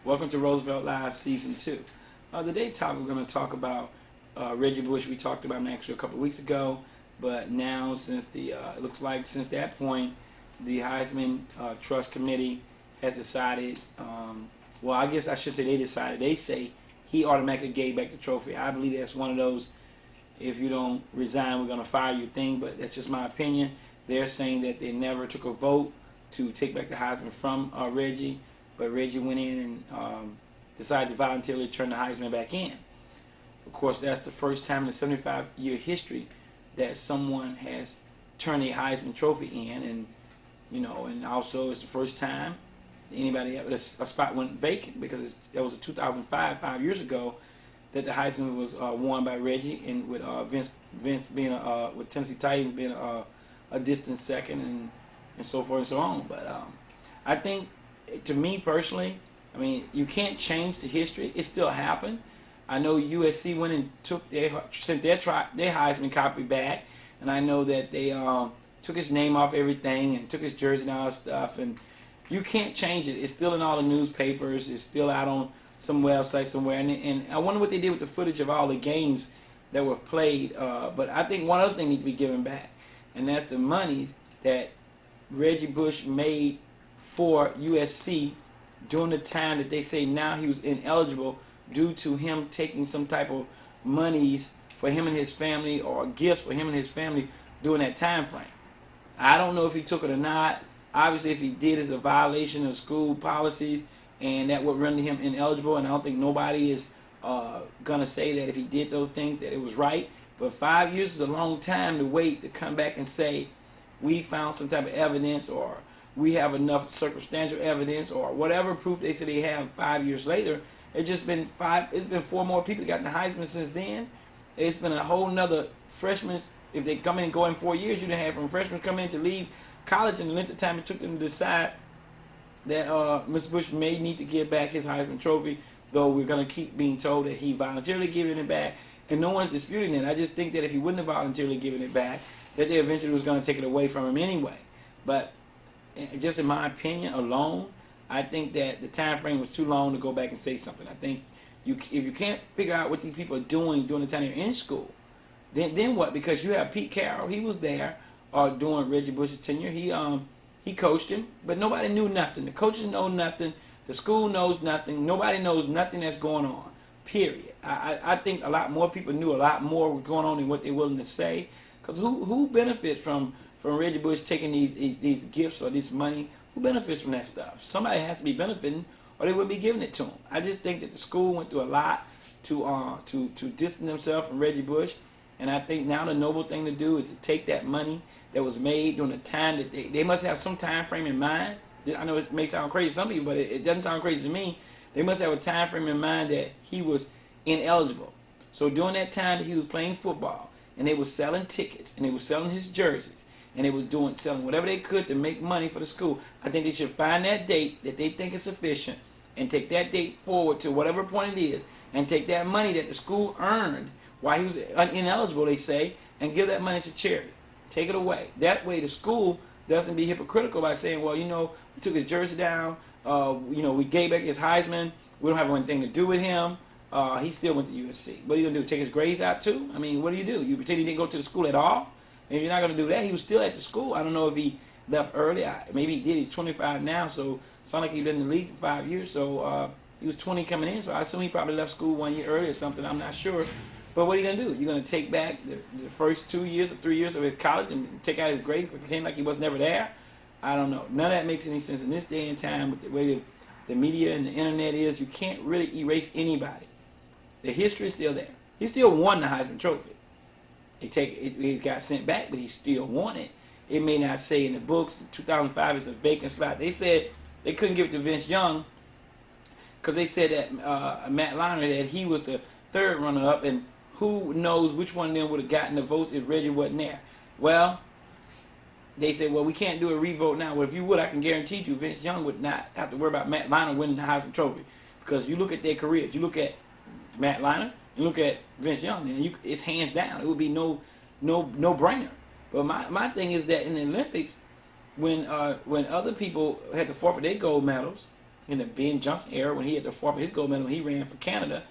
Welcome to Roosevelt Live Season 2. Today's topic we're going to talk about Reggie Bush. We talked about him actually a couple of weeks ago, but now since it looks like since that point, the Heisman Trust Committee has decided, well, I guess I should say they decided, they say he automatically gave back the trophy. I believe that's one of those, if you don't resign, we're going to fire you thing, but that's just my opinion. They're saying that they never took a vote to take back the Heisman from Reggie, but Reggie went in and decided to voluntarily turn the Heisman back in. Of course, that's the first time in the 75-year history that someone has turned a Heisman Trophy in, and and also it's the first time anybody a spot went vacant, because it was in 2005, 5 years ago, that the Heisman was won by Reggie, and with Vince being with Tennessee Titans being a distant second, and so forth and so on. But I think, to me personally, I mean, you can't change the history. It still happened. I know USC went and sent their Heisman copy back, and I know that they took his name off everything and took his jersey and all that stuff. And you can't change it. It's still in all the newspapers. It's still out on some website somewhere. And I wonder what they did with the footage of all the games that were played. But I think one other thing needs to be given back, and that's the money that Reggie Bush made for USC during the time that they say now he was ineligible due to him taking some type of monies for him and his family, or gifts for him and his family during that time frame. I don't know if he took it or not. Obviously, if he did, it's a violation of school policies, and that would render him ineligible. And I don't think nobody is going to say that if he did those things that it was right. But 5 years is a long time to wait to come back and say we found some type of evidence, or we have enough circumstantial evidence, or whatever proof they say they have 5 years later. It's just been it's been 4 more people that got the Heisman since then. It's been a whole nother freshman. If they come in and go in 4 years, you done have from freshmen come in to leave college, and the length of time it took them to decide that Mr. Bush may need to give back his Heisman Trophy, though we're going to keep being told that he voluntarily giving it back, and no one's disputing it. I just think that if he wouldn't have voluntarily given it back, that they eventually was going to take it away from him anyway. But just in my opinion alone, I think that the time frame was too long to go back and say something. I think if you can't figure out what these people are doing during the time they're in school, then what? Because you have Pete Carroll, he was there during Reggie Bush's tenure. He coached him, but nobody knew nothing. The coaches know nothing. The school knows nothing. Nobody knows nothing that's going on. Period. I think a lot more people knew a lot more was going on than what they're willing to say. Because who benefits from Reggie Bush taking these gifts or this money? Who benefits from that stuff? Somebody has to be benefiting, or they wouldn't be giving it to him. I just think that the school went through a lot to distance themselves from Reggie Bush, and I think now the noble thing to do is to take that money that was made during the time that they must have some time frame in mind. I know it may sound crazy to some people, but it doesn't sound crazy to me. They must have a time frame in mind that he was ineligible. So during that time that he was playing football, and they were selling tickets, and they were selling his jerseys, and they were selling whatever they could to make money for the school, I think they should find that date that they think is sufficient and take that date forward to whatever point it is, and take that money that the school earned while he was ineligible, they say, and give that money to charity. Take it away. That way the school doesn't be hypocritical by saying, well, we took his jersey down, we gave back his Heisman, we don't have anything to do with him. He still went to USC. What are you going to do, take his grades out too? I mean, what do? You pretend he didn't go to the school at all? And if you're not going to do that, he was still at the school. I don't know if he left early. Maybe he did. He's 25 now, so it's not like he's been in the league for 5 years. So he was 20 coming in, so I assume he probably left school 1 year early or something. I'm not sure. But what are you going to do? You're going to take back the first 2 years or 3 years of his college and take out his grades and pretend like he was never there? I don't know. None of that makes any sense in this day and time with the way the media and the internet is. You can't really erase anybody. The history is still there. He still won the Heisman Trophy. He got sent back, but he still won it. It may not say in the books 2005 is a vacant spot. They said they couldn't give it to Vince Young because they said that Matt Leinart, that he was the third runner-up, and who knows which one of them would have gotten the votes if Reggie wasn't there. Well, they said, well, we can't do a revote now. Well, if you would, I can guarantee you Vince Young would not have to worry about Matt Leinart winning the Heisman Trophy, because you look at their careers. You look at Matt Leinart, you look at Vince Young, and it's hands down. It would be no brainer. But my thing is that in the Olympics, when other people had to forfeit their gold medals, in the Ben Johnson era when he had the fourth of his gold medal when he ran for Canada,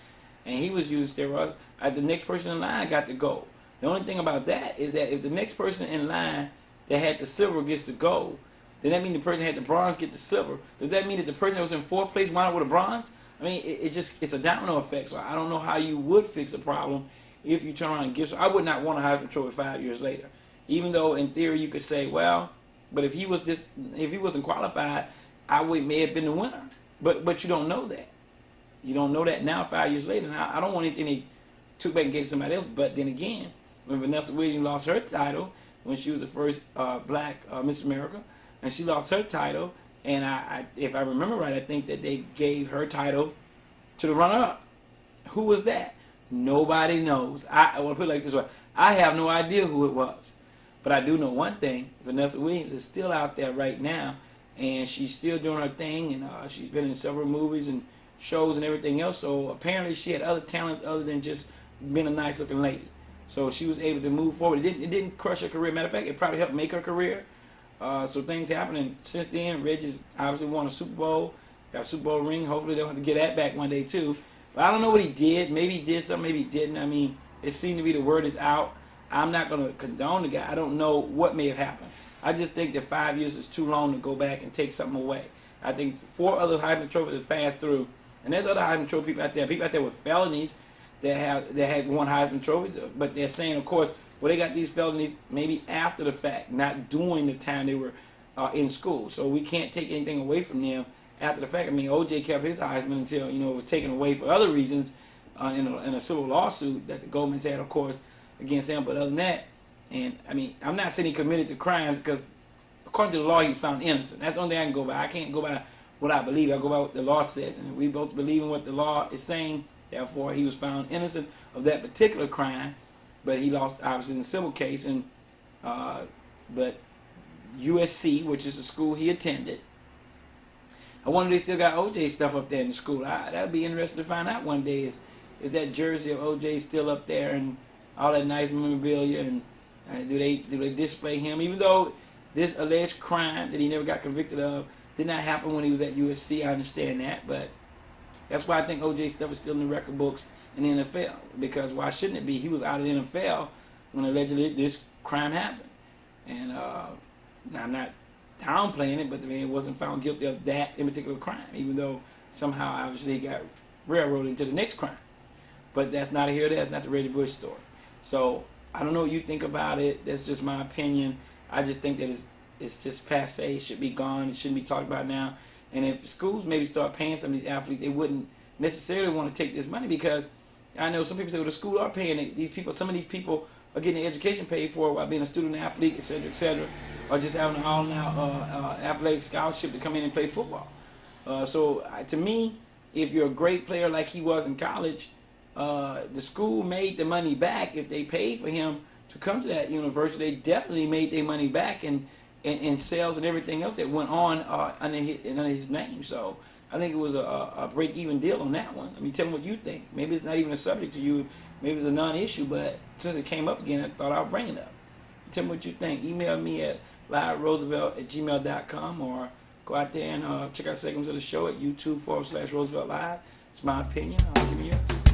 and he was using steroids. The next person in line got the gold. The only thing about that is that if the next person in line that had the silver gets the gold, then that means the person that had the bronze get the silver. Does that mean that the person that was in fourth place wound up with a bronze? I mean, it's a domino effect. So I don't know how you would fix a problem if you turn around and give. So I would not want a Heisman Trophy 5 years later, even though in theory you could say, well, but if he wasn't qualified, may have been the winner. But you don't know that. You don't know that now 5 years later. Now I don't want anything they took back and gave to somebody else. But then again, when Vanessa Williams lost her title, when she was the first black Miss America, and she lost her title, and if I remember right, I think that they gave her title to the runner-up. Who was that? Nobody knows. I want to put it like this way. I have no idea who it was. But I do know one thing. Vanessa Williams is still out there right now, and she's still doing her thing, and she's been in several movies and shows and everything else. So apparently she had other talents other than just being a nice-looking lady. So she was able to move forward. It didn't crush her career. Matter of fact, it probably helped make her career. So things happen, and since then, Reggie's obviously won a Super Bowl, got a Super Bowl ring. Hopefully they'll have to get that back one day too. But I don't know what he did. Maybe he did something, maybe he didn't. I mean, it seemed to be the word is out. I'm not going to condone the guy. I don't know what may have happened. I just think that 5 years is too long to go back and take something away. I think 4 other Heisman trophies have passed through, and there's other Heisman trophy people out there with had won Heisman trophies, but they're saying, of course, well, they got these felonies maybe after the fact, not during the time they were in school. So we can't take anything away from them after the fact. I mean, O.J. kept his Heisman until it was taken away for other reasons in a civil lawsuit that the Goldmans had, of course, against him. But other than that, and I mean, I'm not saying he committed the crimes because according to the law, he was found innocent. That's the only thing I can go by. I can't go by what I believe. I go by what the law says, and we both believe in what the law is saying. Therefore, he was found innocent of that particular crime, but he lost obviously in the civil case. And but USC, which is the school he attended, I wonder if they still got OJ stuff up there in the school. That'd be interesting to find out one day. Is that jersey of OJ still up there and all that nice memorabilia? And do they display him? Even though this alleged crime that he never got convicted of did not happen when he was at USC, I understand that, but that's why I think OJ stuff is still in the record books in the NFL. Because why shouldn't it be? He was out of the NFL when allegedly this crime happened. And now I'm not downplaying it, but the man wasn't found guilty of that in particular crime, even though somehow obviously he got railroaded into the next crime. But that's not here. That's not the Reggie Bush story. So I don't know what you think about it. That's just my opinion. I just think that it's just passe. It should be gone. It shouldn't be talked about now. And if schools maybe start paying some of these athletes, they wouldn't necessarily want to take this money, because I know some people say, well, the school are paying these people. Some of these people are getting their education paid for while being a student athlete, et cetera, or just having an all-out athletic scholarship to come in and play football. So to me, if you're a great player like he was in college, the school made the money back if they paid for him to come to that university. They definitely made their money back in sales and everything else that went on under his name. So I think it was a break-even deal on that one. I mean, tell me what you think. Maybe it's not even a subject to you. Maybe it's a non-issue, but since it came up again, I thought I'll bring it up. Tell me what you think. Email me at liveroosevelt@gmail.com, or go out there and check out segments of the show at YouTube/Roosevelt Live. It's my opinion. Give me yours.